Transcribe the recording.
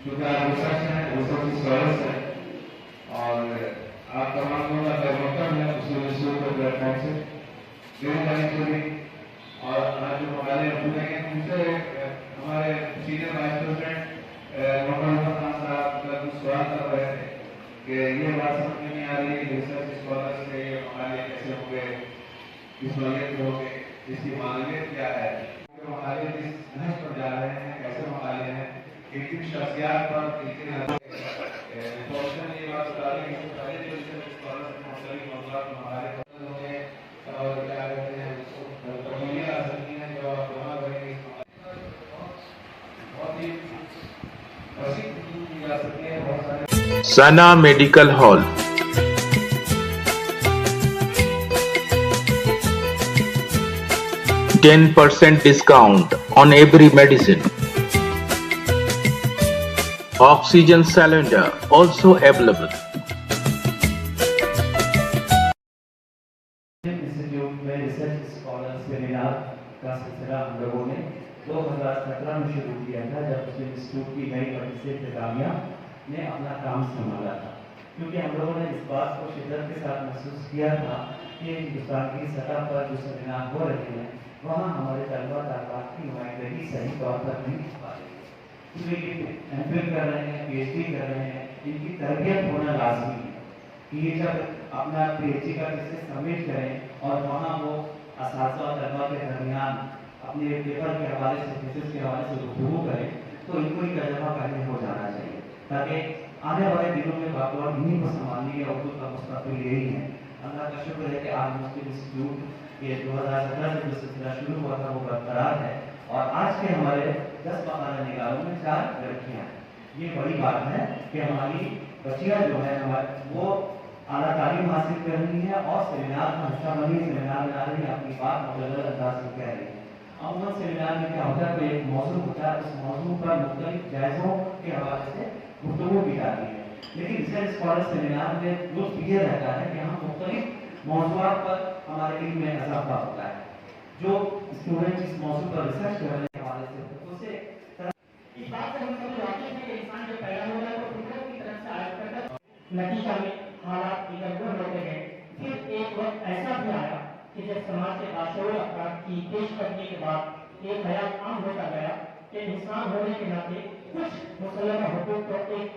क्योंकि आप रिसर्च हैं, रिसर्च स्कॉलर्स हैं, और आप तमाम लोगों का डेवलपर है उसी इंस्टीट्यूट के प्लेटफॉर्म से मेरी जाने के लिए। और आज जो हमारे पूरे दूसरे हमारे senior vice president Mohammad Khan sahab का कुछ सवाल कर रहे थे कि ये बात समझ में नहीं आ रही है रिसर्च स्कॉलर्स के ये मकाले कैसे होंगे, किस नौयत के होंगे, इसकी मानवियत क्या है, मकाले किस नहज पर जा रहे हैं, कैसे मकाले हैं, किन शख्सियात पर कितने ये बात बता रही है पहले जो रिसर्च स्कॉलर्स हैं मुख्तलिफ मौज़ूआत में हमारे होंगे और क्या कहते हैं तब्दीलियाँ आ सकती हैं जो आप वहाँ करेंगे बहुत ही वसीह की जा सकती है। बहुत सारे Sana Medical Hall, 10% discount on every medicine. Oxygen cylinder also available. Institute में रिसर्च स्कॉलर सेमिनार का सिलसिला हम लोगों ने 2017 में शुरू किया था, जब मुस्लिम इंस्टीट्यूट की नई प्रोफेसर इंतजामिया ने अपना काम संभाला था। क्योंकि हम लोगों ने इस बात को शिद्दत के साथ महसूस किया था कि हिंदुस्तान की सतह पर जो सेमिनार हो रहे हैं वहाँ हमारे तलबा तलबात की नुमाइंदगी सही तौर पर नहीं हो पा रही है। इसलिए एमफिल कर रहे हैं, पीएचडी कर रहे हैं, इनकी तरबियत होना लाजमी है कि ये जब अपना पीएचडी का थीसिस सबमिट करें और वहाँ वो असातिज़ा और तलबा के दरमियान अपने पेपर के हवाले से, थीसिस के हवाले से गुफ्तगू करें, तो इनको ही तर्जुमा पहले हो जाना चाहिए ताकि आने वाले दिनों में बातों इन्हीं को संभालने या उर्दू का मुस्तक़बिल यही है। अल्लाह का शुक्र है कि आज मुस्लिम इंस्टीट्यूट ये 2017 से जो सिलसिला शुरू हुआ था वो बरकरार है और आज के हमारे 10 मकाना निगारों में 4 लड़कियाँ हैं। ये बड़ी बात है कि हमारी बच्चियाँ जो है हमारे वो आला तालीम हासिल कर रही है और सेमिनार का हिस्सा बनी, सेमिनार में आ रही है, अपनी बात मुबल्लग अंदाज में कह रही है। अमूमन सेमिनार में क्या होता है, तो एक मौजू होता है, उस मौजू पर मुख्तलिफ जायज़ों के हवाले से गुफ्तगू की जाती है। लेकिन रिसर्च स्कॉलर सेमिनार में लुत्फ ये रहता है कि हम मुख्तलिफ मौज़ूआत पर हमारे इल्म में इजाफा होता है। जो स्टूडेंट इस मौजू पर रिसर्च कर रहे हैं हवाले से उसे इस बात से हम सब वाकिफ हैं कि इंसान जो पैदा हो रहा है वो फितरत की तरफ से आया करता है। नतीजा में हालात इधर-उधर होते गए। फिर एक वक्त ऐसा भी आया कि जब समाज के बाशऊर अफराद की पेशकदमी के बाद एक ख्याल आम होता गया कि इंसान होने के नाते कुछ मुसल्लम हुकूक तो एक